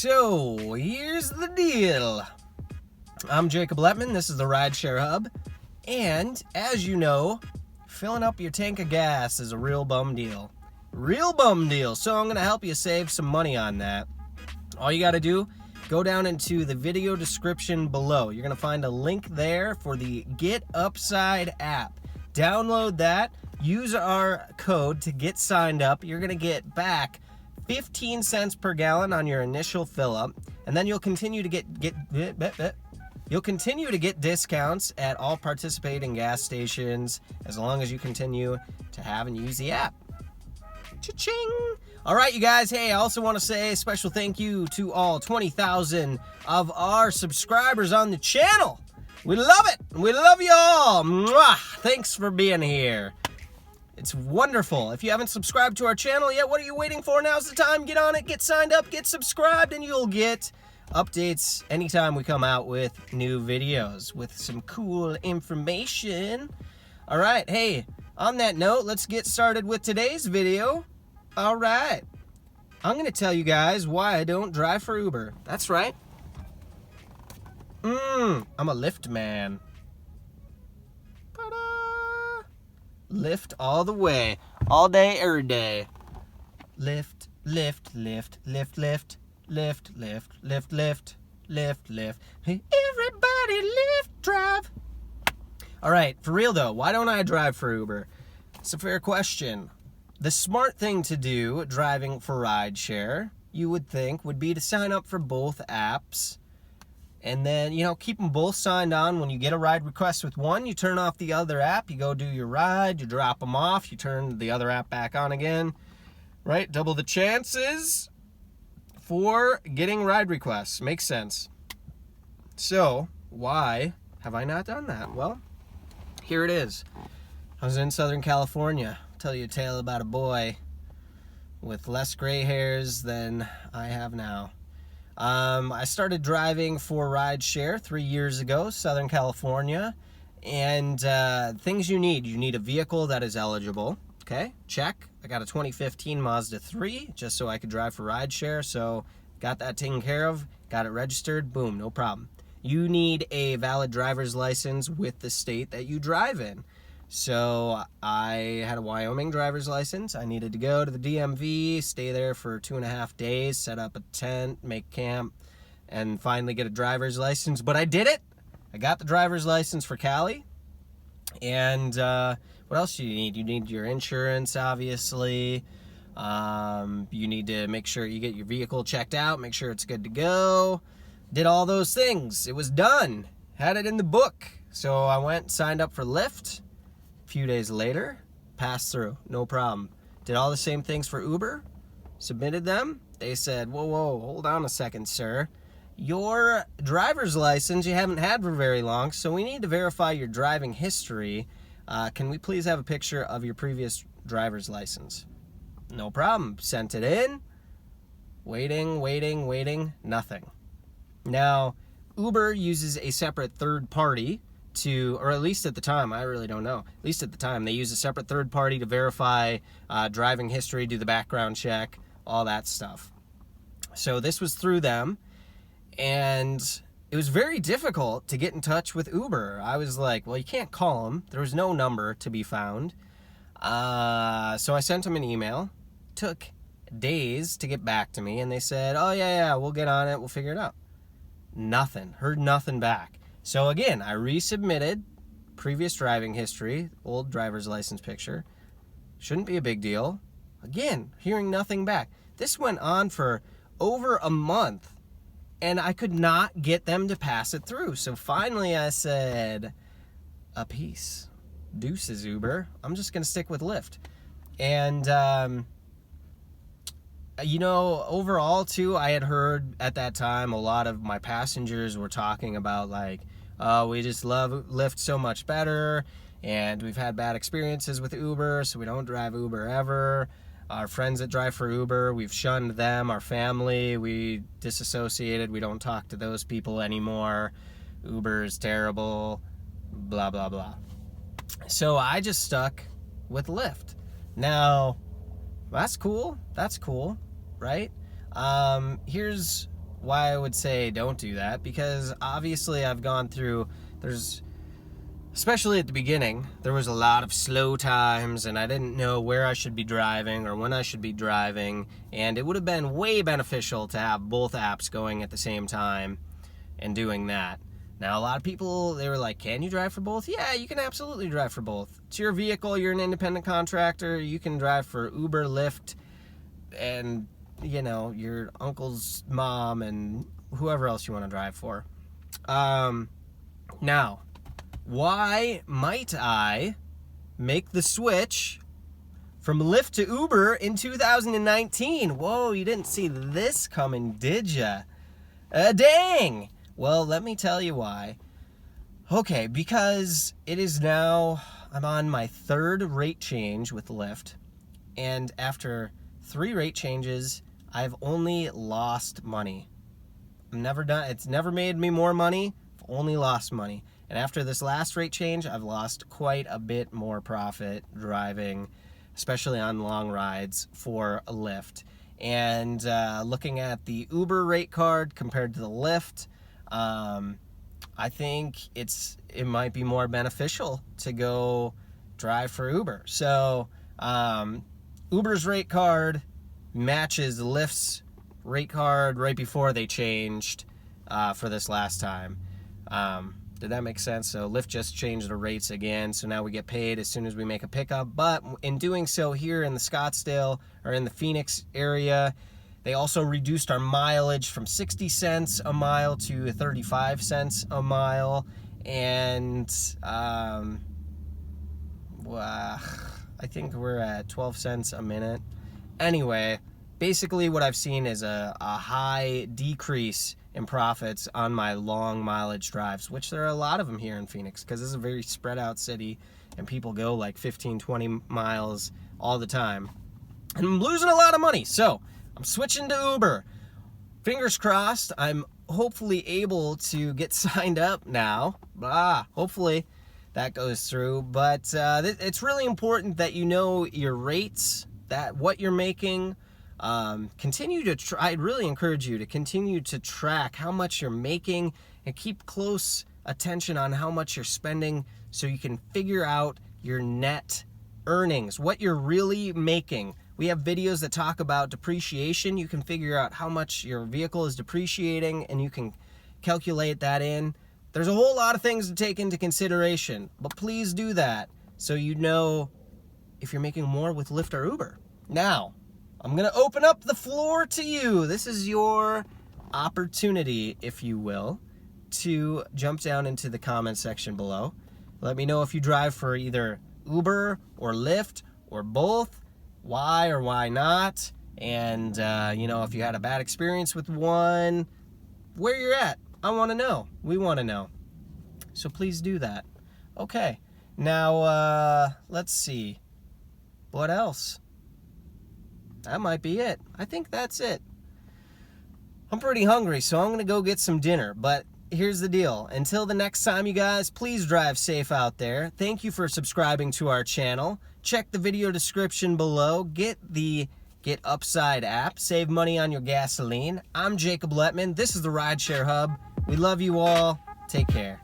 So, here's the deal. I'm Jacob Letman, this is the Rideshare Hub, and as you know, filling up your tank of gas is a real bum deal. Real bum deal, so I'm going to help you save some money on that. All you got to do, go down into the video description below. You're going to find a link there for the Get Upside app. Download that, use our code to get signed up. You're going to get back 15 cents per gallon on your initial fill up, and then you'll continue to get discounts at all participating gas stations as long as you continue to have and use the app. Cha-ching! All right, you guys. Hey, I also want to say a special thank you to all 20,000 of our subscribers on the channel. We love it. We love you all. Mwah! Thanks for being here. It's wonderful. If you haven't subscribed to our channel yet, what are you waiting for? Now's the time. Get on it, get signed up, get subscribed, and you'll get updates anytime we come out with new videos with some cool information. All right, hey, on that note, let's get started with today's video. All right, I'm going to tell you guys why I don't drive for Uber. That's right. I'm a Lyft man. Lyft all the way, all day, every day. Lyft, Lyft, Lyft, Lyft, Lyft, Lyft, Lyft, Lyft, Lyft, Lyft, Lyft. Hey, everybody Lyft, drive. All right, for real though, why don't I drive for Uber? It's a fair question. The smart thing to do driving for rideshare, you would think, would be to sign up for both apps. And then, keep them both signed on. When you get a ride request with one, you turn off the other app. You go do your ride. You drop them off. You turn the other app back on again. Right? Double the chances for getting ride requests. Makes sense. So, why have I not done that? Well, here it is. I was in Southern California. I'll tell you a tale about a boy with less gray hairs than I have now. I started driving for rideshare 3 years ago, Southern California, and things you need a vehicle that is eligible, okay, check. I got a 2015 Mazda 3 just so I could drive for rideshare, so got that taken care of, got it registered, boom, no problem. You need a valid driver's license with the state that you drive in. So I had a Wyoming driver's license. I needed to go to the DMV, stay there for 2.5 days, set up a tent, make camp, and finally get a driver's license. But I did it. I got the driver's license for Cali. And what else do you need? You need your insurance, obviously. You need to make sure you get your vehicle checked out, make sure it's good to go. Did all those things. It was done. Had it in the book. So I went, signed up for Lyft. Few days later, passed through, no problem. Did all the same things for Uber, submitted them. They said, whoa, hold on a second, sir. Your driver's license you haven't had for very long, so we need to verify your driving history. Can we please have a picture of your previous driver's license? No problem. Sent it in. Waiting, nothing. Now, Uber uses a separate third party or at least at the time, I really don't know. At least at the time, they use a separate third party to verify driving history, do the background check, all that stuff. So this was through them, and it was very difficult to get in touch with Uber. I was like, well, you can't call them. There was no number to be found. So I sent them an email. Took days to get back to me, and they said, oh, yeah, we'll get on it. We'll figure it out. Nothing. Heard nothing back. So again, I resubmitted previous driving history, old driver's license picture. Shouldn't be a big deal. Again, hearing nothing back. This went on for over a month, and I could not get them to pass it through. So finally I said, a peace. Deuces, Uber. I'm just going to stick with Lyft. And, overall, too, I had heard at that time a lot of my passengers were talking about, like, we just love Lyft so much better, and we've had bad experiences with Uber, so we don't drive Uber ever. Our friends that drive for Uber, we've shunned them. Our family, we disassociated. We don't talk to those people anymore. Uber is terrible, blah, blah, blah. So I just stuck with Lyft. Now, that's cool, right? Here's why I would say don't do that, because obviously I've gone through, especially at the beginning, there was a lot of slow times and I didn't know where I should be driving or when I should be driving, and it would have been way beneficial to have both apps going at the same time and doing that. Now, a lot of people, they were like, can you drive for both? Yeah, you can absolutely drive for both. It's your vehicle, you're an independent contractor, you can drive for Uber, Lyft, and, you know, your uncle's mom and whoever else you want to drive for. Now, why might I make the switch from Lyft to Uber in 2019? Whoa, you didn't see this coming, did ya? Dang! Well, let me tell you why. Okay, because it is now, I'm on my third rate change with Lyft, and after 3 rate changes, I've only lost money. It's never made me more money, I've only lost money. And after this last rate change, I've lost quite a bit more profit driving, especially on long rides for a Lyft. And looking at the Uber rate card compared to the Lyft, I think it might be more beneficial to go drive for Uber. So Uber's rate card matches Lyft's rate card right before they changed for this last time. Did that make sense? So Lyft just changed the rates again, so now we get paid as soon as we make a pickup. But in doing so here in the Scottsdale or in the Phoenix area, they also reduced our mileage from 60 cents a mile to 35 cents a mile. And I think we're at 12 cents a minute. Anyway, basically what I've seen is a high decrease in profits on my long mileage drives, which there are a lot of them here in Phoenix because this is a very spread out city and people go like 15, 20 miles all the time. And I'm losing a lot of money, so I'm switching to Uber. Fingers crossed, I'm hopefully able to get signed up now. Hopefully that goes through. But it's really important that you know your rates, that what you're making. Continue to try. I'd really encourage you to continue to track how much you're making and keep close attention on how much you're spending so you can figure out your net earnings, what you're really making. We have videos that talk about depreciation. You can figure out how much your vehicle is depreciating and you can calculate that in. There's a whole lot of things to take into consideration, but please do that so you know if you're making more with Lyft or Uber. Now, I'm going to open up the floor to you. This is your opportunity, if you will, to jump down into the comment section below. Let me know if you drive for either Uber or Lyft or both, why or why not, and if you had a bad experience with one, where you're at. I want to know. We want to know. So please do that. Okay. Now, let's see. What else? That might be it. I think that's it. I'm pretty hungry, so I'm going to go get some dinner. But here's the deal. Until the next time, you guys, please drive safe out there. Thank you for subscribing to our channel. Check the video description below. Get the Get Upside app. Save money on your gasoline. I'm Jacob Letman. This is the Rideshare Hub. We love you all. Take care.